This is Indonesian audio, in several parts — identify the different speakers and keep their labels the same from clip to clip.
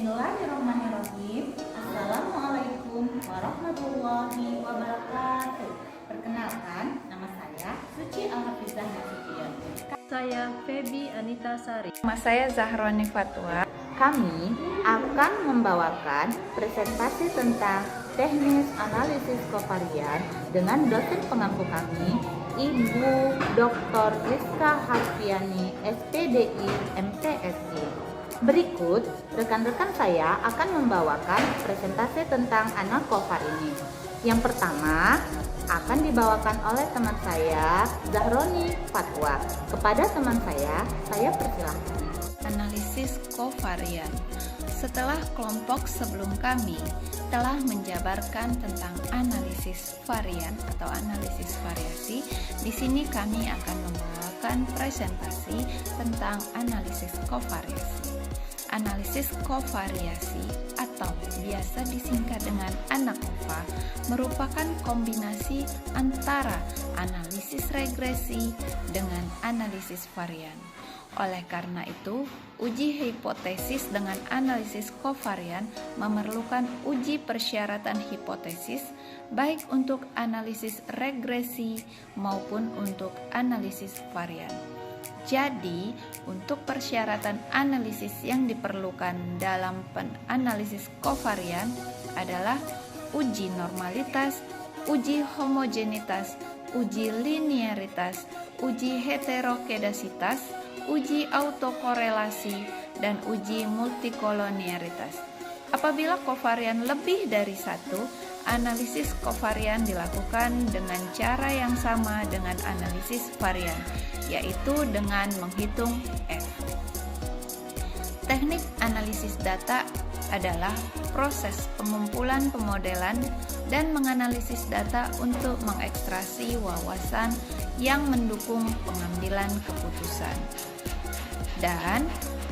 Speaker 1: Bismillahirrahmanirrahim. Assalamualaikum warahmatullahi wabarakatuh. Perkenalkan, nama saya Suci Al-Hafizah Nasution.
Speaker 2: Saya Feby Anita Sari.
Speaker 1: Nama saya Zahroni Fatwa. Kami akan membawakan presentasi tentang teknis analisis kovarian dengan dosen pengampu kami, Ibu Dr. Rizka Harfiani, SPDI, MTSI. Berikut, rekan-rekan saya akan membawakan presentasi tentang ANAKOVA ini. Yang pertama, akan dibawakan oleh teman saya, Zahroni Fatwa. Kepada teman saya persilahkan.
Speaker 2: Analisis kovarian. Setelah kelompok sebelum kami telah menjabarkan tentang analisis varian atau analisis variasi, di sini kami akan membawakan presentasi tentang analisis kovariasi. Analisis kovariasi atau biasa disingkat dengan ANAKOVA merupakan kombinasi antara analisis regresi dengan analisis varian. Oleh karena itu, uji hipotesis dengan analisis kovarian memerlukan uji persyaratan hipotesis baik untuk analisis regresi maupun untuk analisis varian. Jadi, untuk persyaratan analisis yang diperlukan dalam penanalisis kovarian adalah uji normalitas, uji homogenitas, uji linearitas, uji heterokedasitas, uji autokorelasi, dan uji multikoloniaritas. Apabila kovarian lebih dari satu, analisis kovarian dilakukan dengan cara yang sama dengan analisis varian, yaitu dengan menghitung F. Teknik analisis data adalah proses pengumpulan pemodelan dan menganalisis data untuk mengekstraksi wawasan yang mendukung pengambilan keputusan. Dan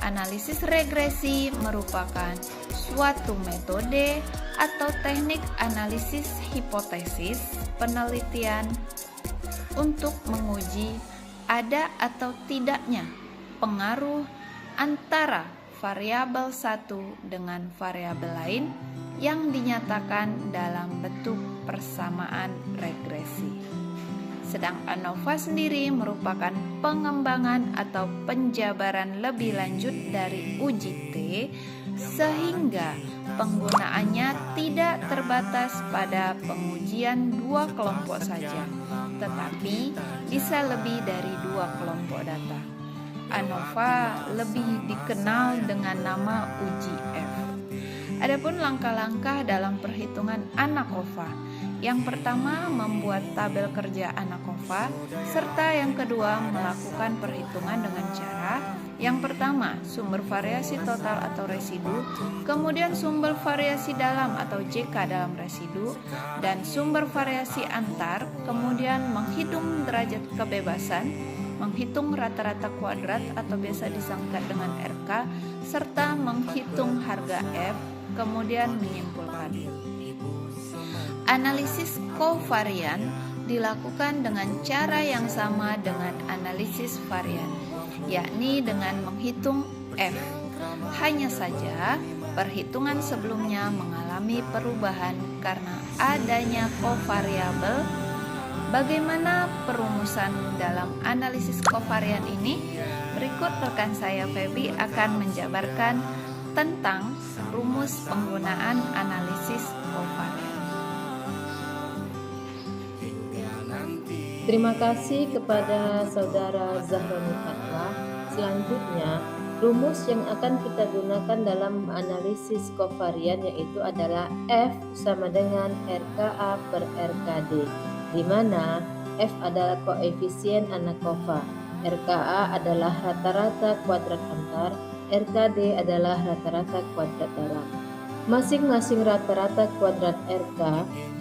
Speaker 2: analisis regresi merupakan suatu metode atau teknik analisis hipotesis penelitian untuk menguji ada atau tidaknya pengaruh antara variabel satu dengan variabel lain yang dinyatakan dalam bentuk persamaan regresi. Sedang ANOVA sendiri merupakan pengembangan atau penjabaran lebih lanjut dari uji T, sehingga penggunaannya tidak terbatas pada pengujian dua kelompok saja, tetapi bisa lebih dari dua kelompok data. ANOVA lebih dikenal dengan nama uji F. Adapun langkah-langkah dalam perhitungan ANAKOVA. Yang pertama, membuat tabel kerja ANAKOVA, serta yang kedua, melakukan perhitungan dengan cara yang pertama, sumber variasi total atau residu, kemudian sumber variasi dalam atau JK dalam residu, dan sumber variasi antar, kemudian menghitung derajat kebebasan, menghitung rata-rata kuadrat atau biasa disingkat dengan RK, serta menghitung harga F, kemudian menyimpulkan. Analisis kovarian dilakukan dengan cara yang sama dengan analisis varian, yakni dengan menghitung F. Hanya saja, perhitungan sebelumnya mengalami perubahan karena adanya kovariabel. Bagaimana perumusan dalam analisis kovarian ini? Berikut rekan saya Feby akan menjabarkan tentang rumus penggunaan analisis kovarian.
Speaker 3: Terima kasih kepada Saudara Zahroni Fatwa. Selanjutnya, rumus yang akan kita gunakan dalam analisis kovarian yaitu adalah F sama dengan RKA per RKD, di mana F adalah koefisien ANAKOVA, RKA adalah rata-rata kuadrat antar, RKD adalah rata-rata kuadrat dalam. Masing-masing rata-rata kuadrat RK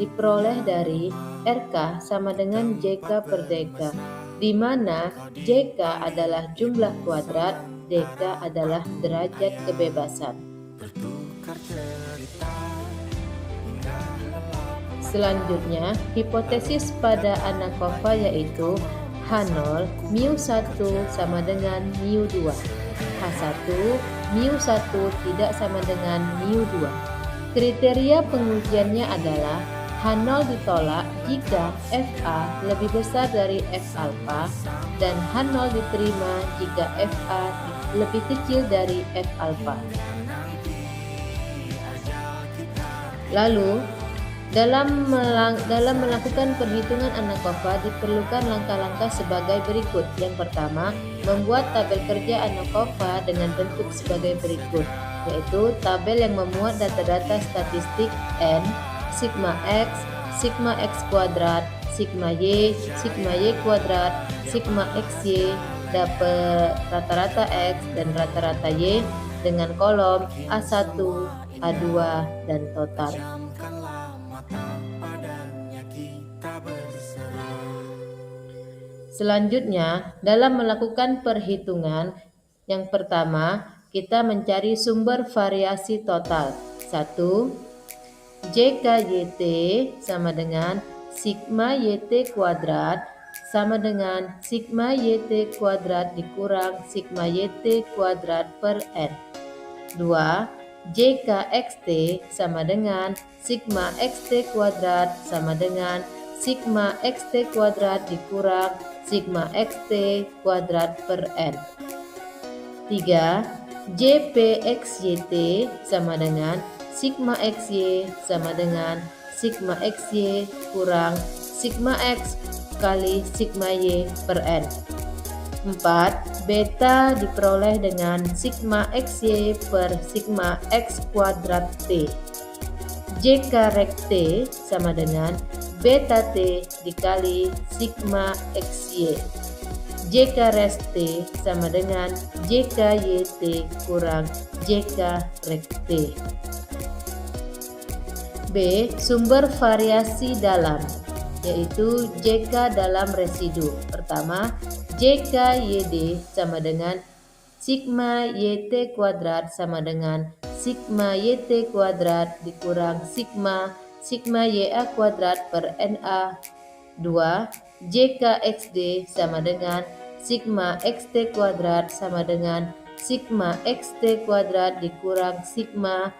Speaker 3: diperoleh dari RK sama dengan JK per DK, di mana JK adalah jumlah kuadrat, DK adalah derajat kebebasan. Selanjutnya, hipotesis pada ANAKOVA yaitu H0 μ1 sama dengan μ2. H1, mu1 tidak sama dengan mu2. Kriteria pengujiannya adalah H0 ditolak jika Fa lebih besar dari F alfa dan H0 diterima jika Fa lebih kecil dari F alfa. Lalu, dalam melakukan perhitungan ANOVA diperlukan langkah-langkah sebagai berikut. Yang pertama, membuat tabel kerja ANOVA dengan bentuk sebagai berikut, yaitu tabel yang memuat data-data statistik N, sigma X kuadrat, sigma Y kuadrat, sigma XY, dapat rata-rata X dan rata-rata Y dengan kolom A1, A2, dan total. Selanjutnya, dalam melakukan perhitungan, yang pertama, kita mencari sumber variasi total. 1. JKYT sama dengan sigma YT kuadrat sama dengan sigma YT kuadrat dikurang sigma YT kuadrat per N. 2. JKXT sama dengan sigma XT kuadrat sama dengan sigma XT kuadrat dikurang sigma XT kuadrat per N. 3. JPXYT sama dengan sigma XY sama dengan sigma XY kurang sigma X kali sigma Y per N. 4. Beta diperoleh dengan sigma XY per sigma X kuadrat T. JK rek T sama dengan beta T dikali sigma XY. JK res T sama dengan JK YT kurang JK rek T. B. Sumber variasi dalam, yaitu JK dalam residu. Pertama, JK YD sama dengan sigma YT kuadrat sama dengan sigma YT kuadrat dikurang sigma YA kuadrat per NA. 2. JKXD sama dengan sigma XT kuadrat sama dengan sigma XT kuadrat dikurang sigma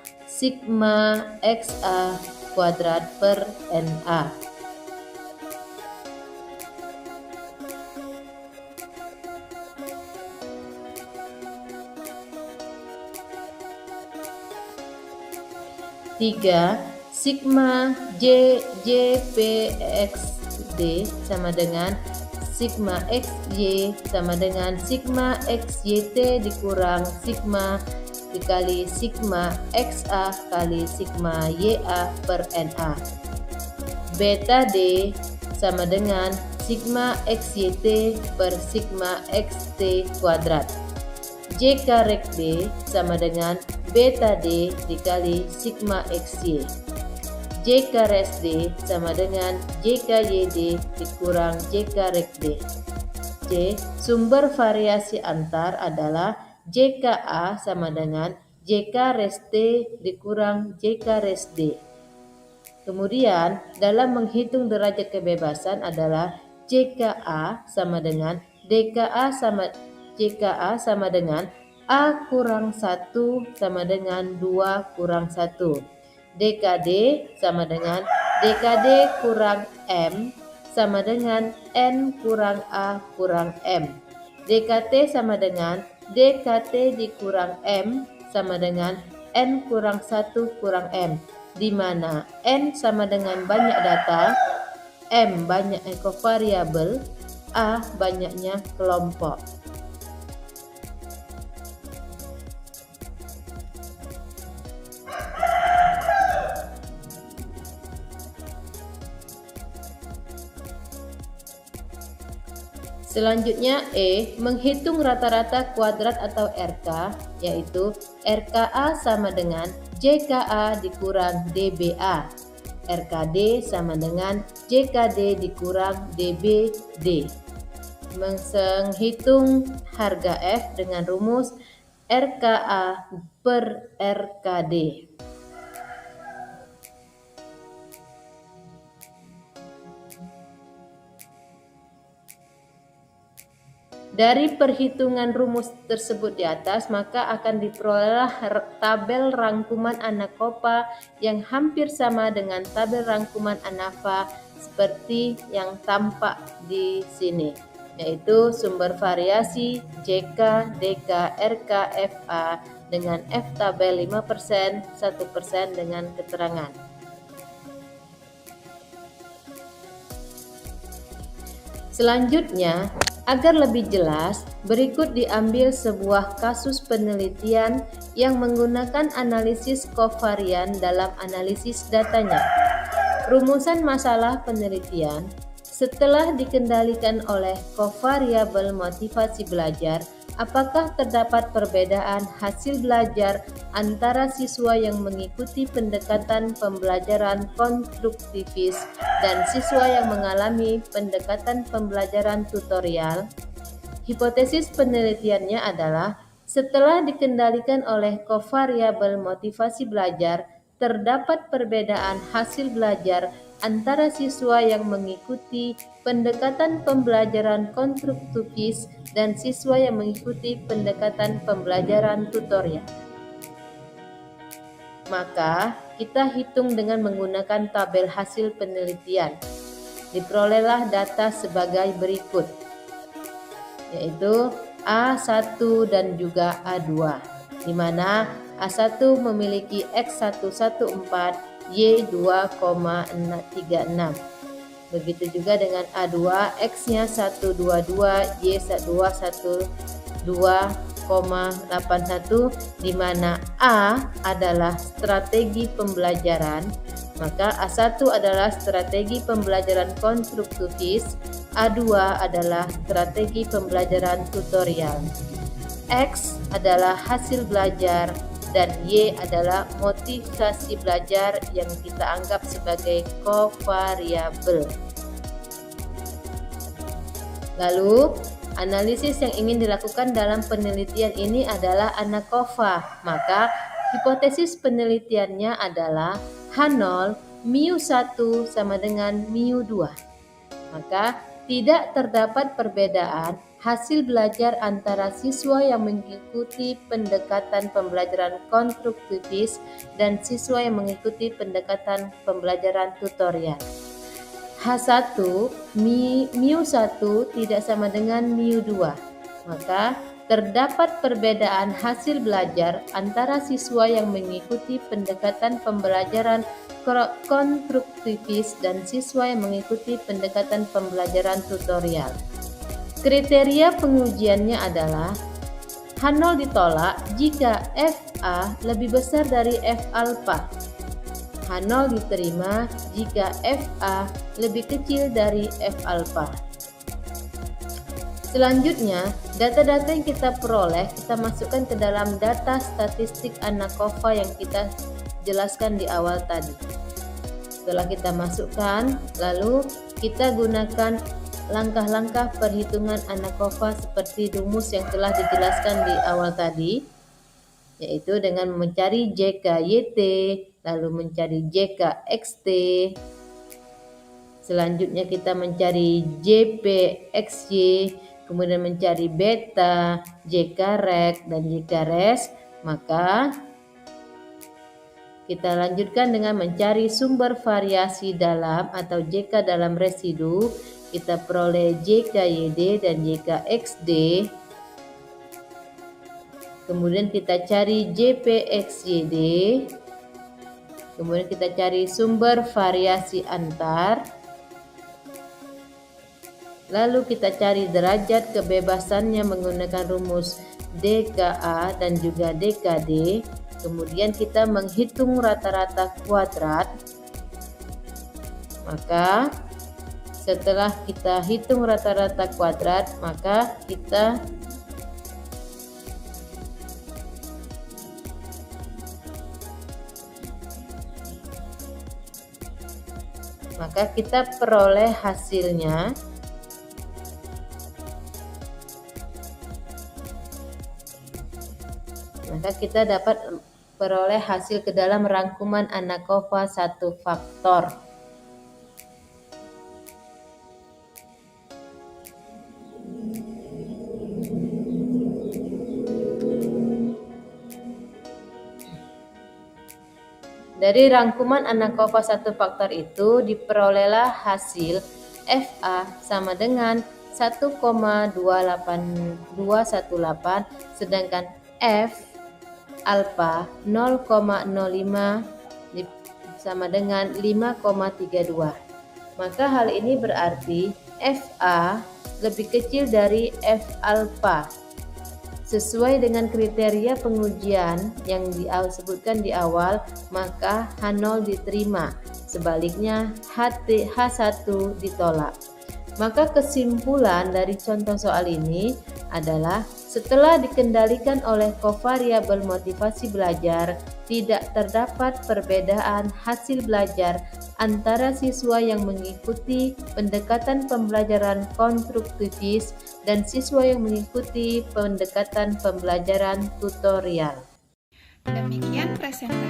Speaker 3: XA kuadrat per NA. Tiga, sigma JPXD sama dengan sigma XY sama dengan sigma XYT dikurang sigma dikali sigma XA kali sigma YA per NA. Beta D sama dengan sigma XYT per sigma XT kuadrat. JK rek D sama dengan beta D dikali sigma XY. JK res D sama dengan JK YD dikurang JK rek D. C. Sumber variasi antar adalah JKA sama dengan JK res T dikurang JK res D. Kemudian dalam menghitung derajat kebebasan adalah JKA sama dengan JKA sama dengan A kurang 1 sama dengan 2 kurang 1. DKD sama dengan DKD kurang M sama dengan N kurang A kurang M. DKT sama dengan DKT dikurang M sama dengan N kurang 1 kurang M, di mana N sama dengan banyak data, M banyak ekovariabel, A banyaknya kelompok. Selanjutnya E, menghitung rata-rata kuadrat atau RK, yaitu RKA sama dengan JKA dikurang DBA. RKD sama dengan JKD dikurang DBD. Menghitung harga F dengan rumus RKA per RKD. Dari perhitungan rumus tersebut di atas, maka akan diperoleh tabel rangkuman ANAKOPA yang hampir sama dengan tabel rangkuman ANAFA seperti yang tampak di sini, yaitu sumber variasi JK, DK, RK, FA dengan F tabel 5%, 1% dengan keterangan. Selanjutnya, agar lebih jelas, berikut diambil sebuah kasus penelitian yang menggunakan analisis kovarian dalam analisis datanya. Rumusan masalah penelitian: setelah dikendalikan oleh kovariabel motivasi belajar, apakah terdapat perbedaan hasil belajar antara siswa yang mengikuti pendekatan pembelajaran konstruktivis dan siswa yang mengalami pendekatan pembelajaran tutorial? Hipotesis penelitiannya adalah, setelah dikendalikan oleh kovariabel motivasi belajar, terdapat perbedaan hasil belajar antara siswa yang mengikuti pendekatan pembelajaran konstruktivis dan siswa yang mengikuti pendekatan pembelajaran tutorial. Maka, kita hitung dengan menggunakan tabel hasil penelitian. Diperolehlah data sebagai berikut, yaitu A1 dan juga A2, di mana A1 memiliki X114, Y2,36. Begitu juga dengan A2, X-nya 122, Y212,81, di mana A adalah strategi pembelajaran, maka A1 adalah strategi pembelajaran konstruktivis, A2 adalah strategi pembelajaran tutorial, X adalah hasil belajar, dan Y adalah motivasi belajar yang kita anggap sebagai kovariabel. Lalu, analisis yang ingin dilakukan dalam penelitian ini adalah ANAKOPA. Maka, hipotesis penelitiannya adalah H0 μ1 sama dengan μ2. Maka, tidak terdapat perbedaan hasil belajar antara siswa yang mengikuti pendekatan pembelajaran konstruktivis dan siswa yang mengikuti pendekatan pembelajaran tutorial. H1 μ1 tidak sama dengan μ2, maka terdapat perbedaan hasil belajar antara siswa yang mengikuti pendekatan pembelajaran konstruktivis dan siswa yang mengikuti pendekatan pembelajaran tutorial. Kriteria pengujiannya adalah H0 ditolak jika FA lebih besar dari F alpha. H0 diterima jika FA lebih kecil dari F alpha. Selanjutnya, data-data yang kita peroleh kita masukkan ke dalam data statistik ANAKOPA yang kita jelaskan di awal tadi. Setelah kita masukkan, lalu kita gunakan langkah-langkah perhitungan ANAKOPA seperti rumus yang telah dijelaskan di awal tadi, yaitu dengan mencari JKYT, lalu mencari JKXT, selanjutnya kita mencari JPXY, kemudian mencari beta, JKREG, dan JKRES. Maka kita lanjutkan dengan mencari sumber variasi dalam atau JK dalam residu. Kita peroleh JKYD dan JKXD. Kemudian kita cari JPXYD. Kemudian kita cari sumber variasi antar. Lalu kita cari derajat kebebasannya menggunakan rumus DKA dan juga DKD. Kemudian kita menghitung rata-rata kuadrat. Maka setelah kita hitung rata-rata kuadrat, maka kita peroleh hasilnya. Maka kita dapat peroleh hasil ke dalam rangkuman ANAKOPA 1 faktor. Dari rangkuman ANAKOVA 1 faktor itu diperolehlah hasil FA sama dengan 1,28218 sedangkan F alfa 0,05 sama dengan 5,32. Maka hal ini berarti FA lebih kecil dari F alfa. Sesuai dengan kriteria pengujian yang disebutkan di awal, maka H0 diterima, sebaliknya H1 ditolak. Maka kesimpulan dari contoh soal ini adalah setelah dikendalikan oleh kovariabel motivasi belajar, tidak terdapat perbedaan hasil belajar antara siswa yang mengikuti pendekatan pembelajaran konstruktivis dan siswa yang mengikuti pendekatan pembelajaran tutorial.
Speaker 2: Demikian presentasi